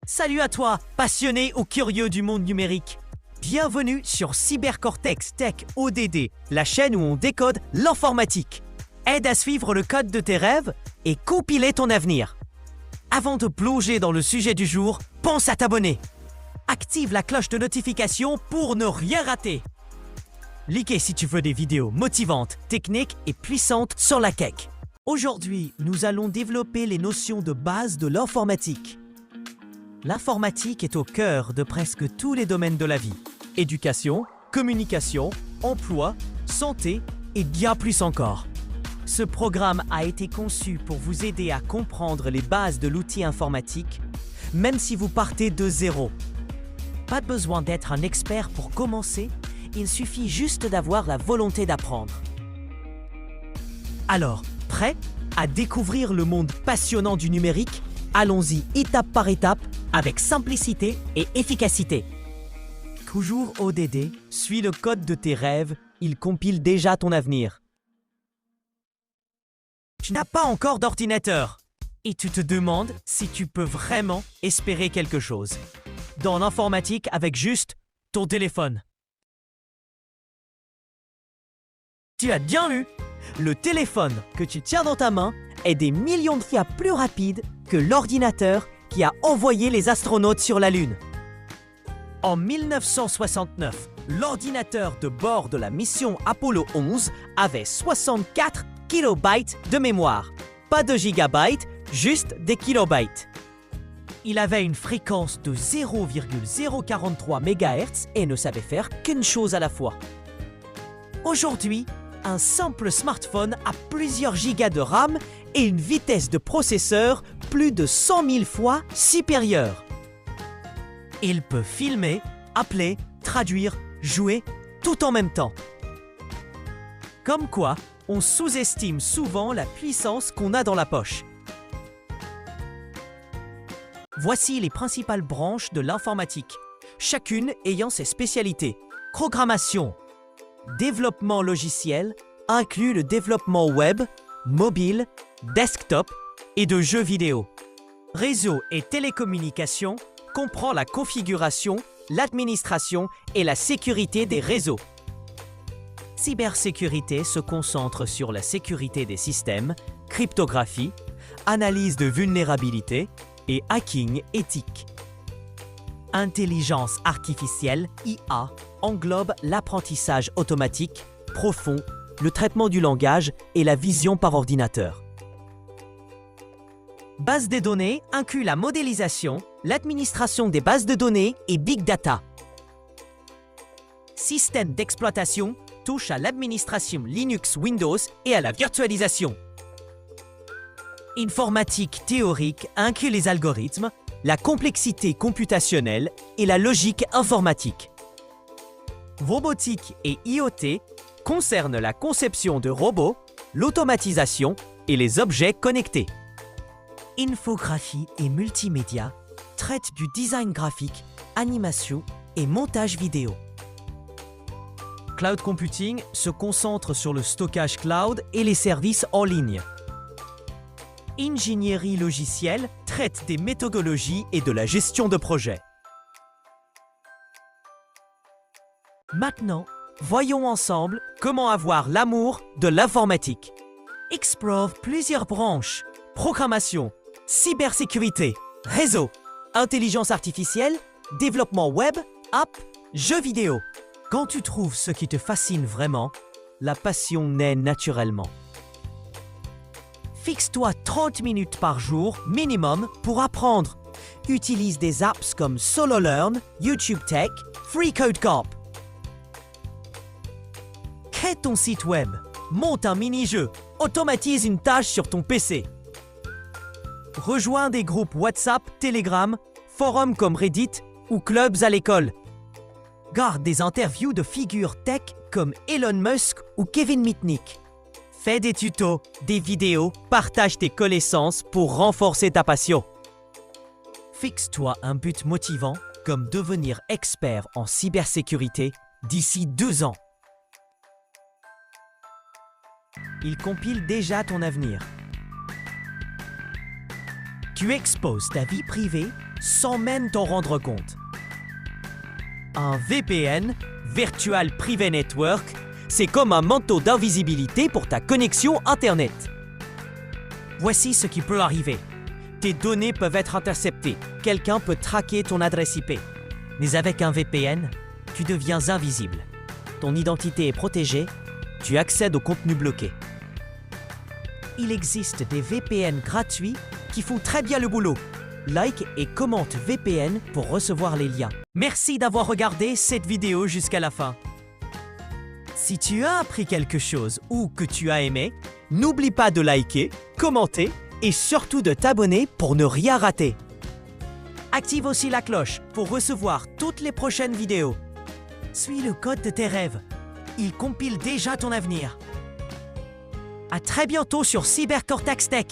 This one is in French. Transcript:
Salut à toi, passionné ou curieux du monde numérique. Bienvenue sur Cybercortex Tech ODD, la chaîne où on décode l'informatique. Aide à suivre le code de tes rêves et compiler ton avenir. Avant de plonger dans le sujet du jour, pense à t'abonner. Active la cloche de notification pour ne rien rater. Likez si tu veux des vidéos motivantes, techniques et puissantes sur la tech. Aujourd'hui, nous allons développer les notions de base de l'informatique. L'informatique est au cœur de presque tous les domaines de la vie. Éducation, communication, emploi, santé et bien plus encore. Ce programme a été conçu pour vous aider à comprendre les bases de l'outil informatique, même si vous partez de zéro. Pas besoin d'être un expert pour commencer, il suffit juste d'avoir la volonté d'apprendre. Alors, prêt à découvrir le monde passionnant du numérique? Allons-y étape par étape, avec simplicité et efficacité. Toujours ODD, suis le code de tes rêves, il compile déjà ton avenir. Tu n'as pas encore d'ordinateur et tu te demandes si tu peux vraiment espérer quelque chose dans l'informatique avec juste ton téléphone. Tu as bien lu, le téléphone que tu tiens dans ta main est des millions de fois plus rapide que l'ordinateur qui a envoyé les astronautes sur la Lune. En 1969, l'ordinateur de bord de la mission Apollo 11 avait 64 kilobytes de mémoire. Pas de gigabytes, juste des kilobytes. Il avait une fréquence de 0,043 MHz et ne savait faire qu'une chose à la fois. Aujourd'hui, un simple smartphone a plusieurs gigas de RAM et une vitesse de processeur plus de 100 000 fois supérieure. Il peut filmer, appeler, traduire, jouer, tout en même temps. Comme quoi, on sous-estime souvent la puissance qu'on a dans la poche. Voici les principales branches de l'informatique, chacune ayant ses spécialités. Programmation, développement logiciel inclut le développement web, mobile, desktop et de jeux vidéo. Réseau et télécommunications comprend la configuration, l'administration et la sécurité des réseaux. Cybersécurité se concentre sur la sécurité des systèmes, cryptographie, analyse de vulnérabilité et hacking éthique. Intelligence artificielle, IA, englobe l'apprentissage automatique, profond, le traitement du langage et la vision par ordinateur. Base des données inclut la modélisation, l'administration des bases de données et Big Data. Système d'exploitation touche à l'administration Linux, Windows et à la virtualisation. Informatique théorique inclut les algorithmes, la complexité computationnelle et la logique informatique. Robotique et IoT concernent la conception de robots, l'automatisation et les objets connectés. Infographie et multimédia traitent du design graphique, animation et montage vidéo. Cloud computing se concentre sur le stockage cloud et les services en ligne. Ingénierie logicielle traite des méthodologies et de la gestion de projets. Maintenant, voyons ensemble comment avoir l'amour de l'informatique. Explore plusieurs branches: programmation, cybersécurité, réseau, intelligence artificielle, développement web, app, jeux vidéo. Quand tu trouves ce qui te fascine vraiment, la passion naît naturellement. Fixe-toi 30 minutes par jour minimum pour apprendre. Utilise des apps comme SoloLearn, YouTube Tech, FreeCodeCorp. Crée ton site web, monte un mini-jeu, automatise une tâche sur ton PC. Rejoins des groupes WhatsApp, Telegram, forums comme Reddit ou clubs à l'école. Garde des interviews de figures tech comme Elon Musk ou Kevin Mitnick. Fais des tutos, des vidéos, partage tes connaissances pour renforcer ta passion. Fixe-toi un but motivant comme devenir expert en cybersécurité d'ici 2 ans. Il compile déjà ton avenir. Tu exposes ta vie privée sans même t'en rendre compte. Un VPN, Virtual Private Network, c'est comme un manteau d'invisibilité pour ta connexion Internet. Voici ce qui peut arriver. Tes données peuvent être interceptées. Quelqu'un peut traquer ton adresse IP. Mais avec un VPN, tu deviens invisible. Ton identité est protégée. Tu accèdes au contenu bloqué. Il existe des VPN gratuits qui font très bien le boulot. Like et commente VPN pour recevoir les liens. Merci d'avoir regardé cette vidéo jusqu'à la fin. Si tu as appris quelque chose ou que tu as aimé, n'oublie pas de liker, commenter et surtout de t'abonner pour ne rien rater. Active aussi la cloche pour recevoir toutes les prochaines vidéos. Suis le code de tes rêves. Il compile déjà ton avenir. À très bientôt sur CyberCortex Tech.